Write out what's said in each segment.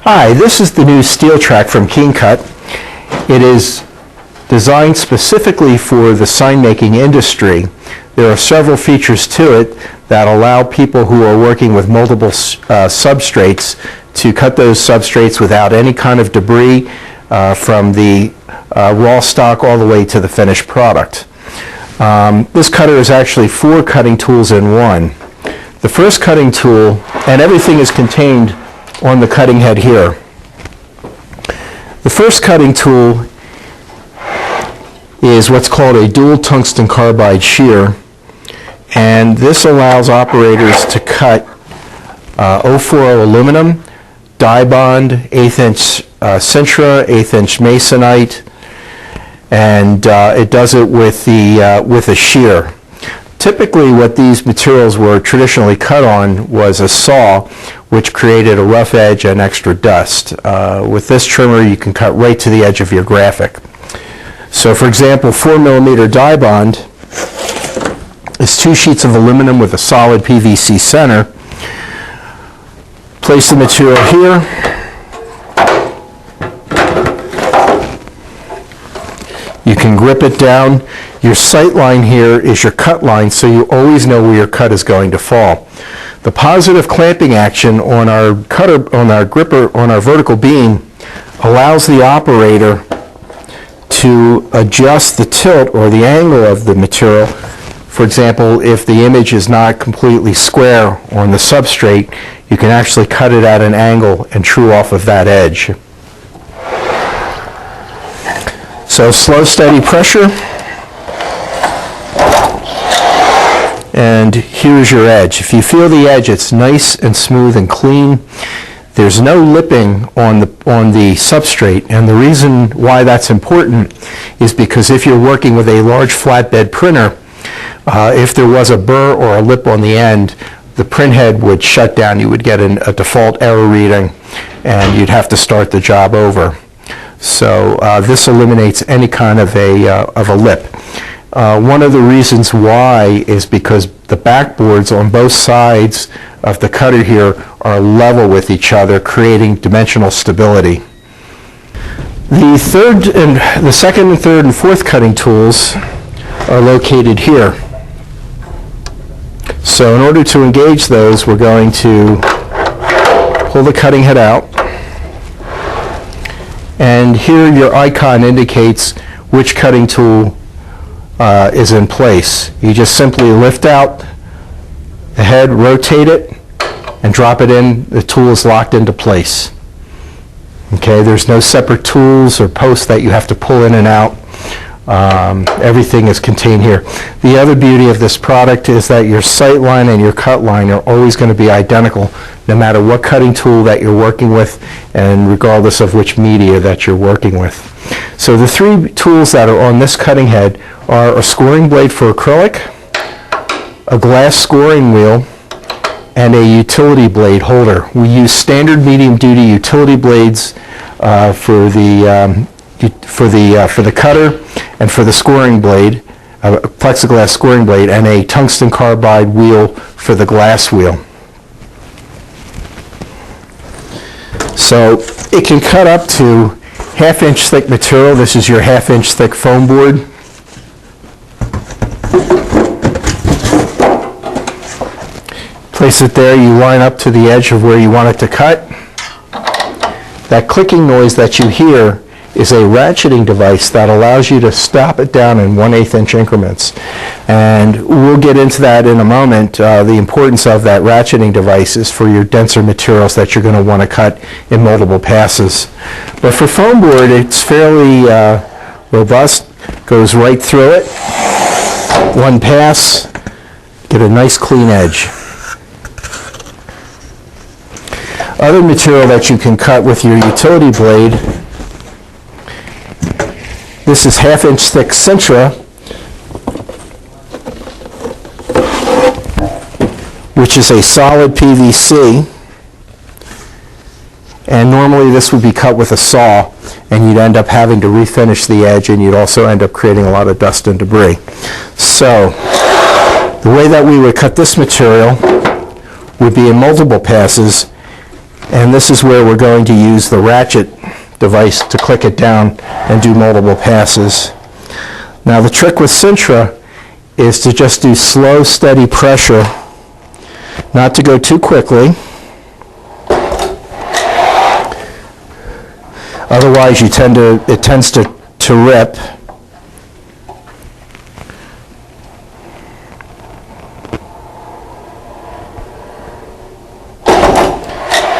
Hi, this is the new SteelTrak from Keencut. It is designed specifically for the sign making industry. There are several features to it that allow people who are working with multiple substrates to cut those substrates without any kind of debris from the raw stock all the way to the finished product. This cutter is actually 4 cutting tools in one. The first cutting tool, and everything is contained on the cutting head here. The first cutting tool is what's called a dual tungsten carbide shear, and this allows operators to cut 040 aluminum, die bond, 1/8 inch Sintra, 1/8 inch masonite, and it does it with a shear. Typically what these materials were traditionally cut on was a saw, which created a rough edge and extra dust. With this trimmer you can cut right to the edge of your graphic. So for example, 4mm die bond is 2 sheets of aluminum with a solid PVC center. Place the material here. You can grip it down. Your sight line here is your cut line, so you always know where your cut is going to fall. The positive clamping action on our cutter, on our gripper, on our vertical beam allows the operator to adjust the tilt or the angle of the material. For example, if the image is not completely square on the substrate, you can actually cut it at an angle and true off of that edge. So slow, steady pressure, and here's your edge. If you feel the edge, it's nice and smooth and clean. There's no lipping on the substrate, and the reason why that's important is because if you're working with a large flatbed printer, if there was a burr or a lip on the end, the print head would shut down. You would get a default error reading, and you'd have to start the job over. So this eliminates any kind of a lip. One of the reasons why is because the backboards on both sides of the cutter here are level with each other, creating dimensional stability. The second and third and fourth cutting tools are located here. So in order to engage those, we're going to pull the cutting head out. And here your icon indicates which cutting tool is in place. You just simply lift out the head, rotate it, and drop it in. The tool is locked into place. Okay, there's no separate tools or posts that you have to pull in and out. Everything is contained here. The other beauty of this product is that your sight line and your cut line are always going to be identical, no matter what cutting tool that you're working with and regardless of which media that you're working with. So the 3 tools that are on this cutting head are a scoring blade for acrylic, a glass scoring wheel, and a utility blade holder. We use standard medium duty utility blades for the cutter and for the scoring blade, a plexiglass scoring blade, and a tungsten carbide wheel for the glass wheel. So it can cut up to 1/2 inch thick material. This is your 1/2 inch thick foam board. Place it there, you line up to the edge of where you want it to cut. That clicking noise that you hear is a ratcheting device that allows you to stop it down in 1/8 inch increments. And we'll get into that in a moment. The importance of that ratcheting device is for your denser materials that you're going to want to cut in multiple passes. But for foam board, it's fairly robust. Goes right through it. One pass, get a nice clean edge. Other material that you can cut with your utility blade, this is 1/2 inch thick Sintra, which is a solid PVC, and normally this would be cut with a saw, and you'd end up having to refinish the edge, and you'd also end up creating a lot of dust and debris. So the way that we would cut this material would be in multiple passes, And this is where we're going to use the ratchet device to click it down and do multiple passes. Now the trick with Sintra is to just do slow, steady pressure, not to go too quickly. Otherwise it tends to rip.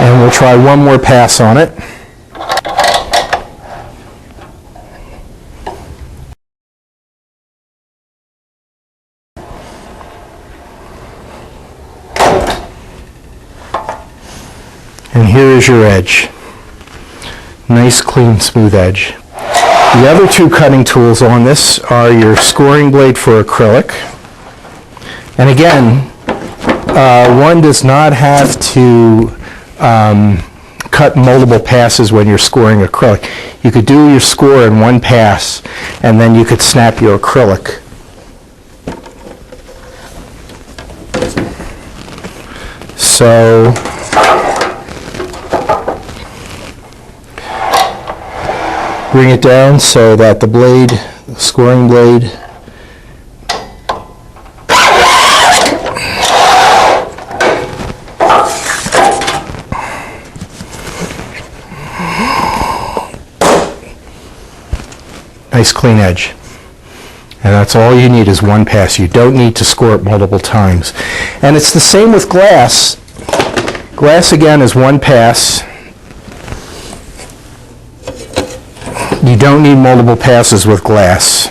And we'll try one more pass on it. And here is your edge. Nice, clean, smooth edge. The other two cutting tools on this are your scoring blade for acrylic. And again, one does not have to cut multiple passes when you're scoring acrylic. You could do your score in one pass, and then you could snap your acrylic. So bring it down so that the blade, the scoring blade, nice clean edge. And that's all you need is one pass. You don't need to score it multiple times. And it's the same with glass. Glass again is one pass. You don't need multiple passes with glass.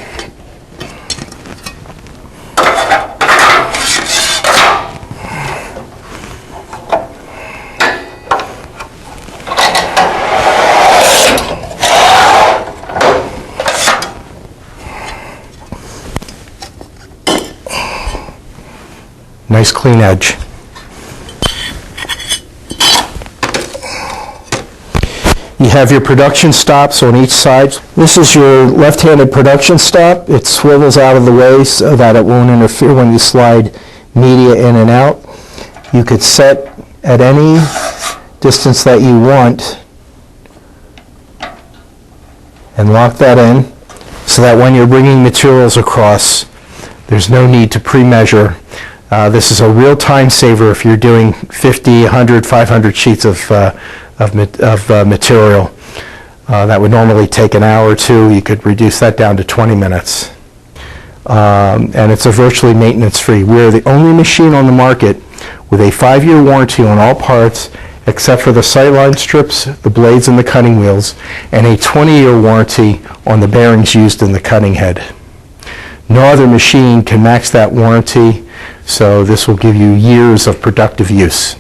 Nice clean edge. You have your production stops on each side. This is your left-handed production stop. It swivels out of the way so that it won't interfere when you slide media in and out. You could set at any distance that you want and lock that in so that when you're bringing materials across, there's no need to pre-measure. This is a real time saver if you're doing 50, 100, 500 sheets of material. That would normally take an hour or two. You could reduce that down to 20 minutes. And it's a virtually maintenance-free. We're the only machine on the market with a 5-year warranty on all parts except for the sightline strips, the blades, and the cutting wheels, and a 20-year warranty on the bearings used in the cutting head. No other machine can match that warranty, so this will give you years of productive use.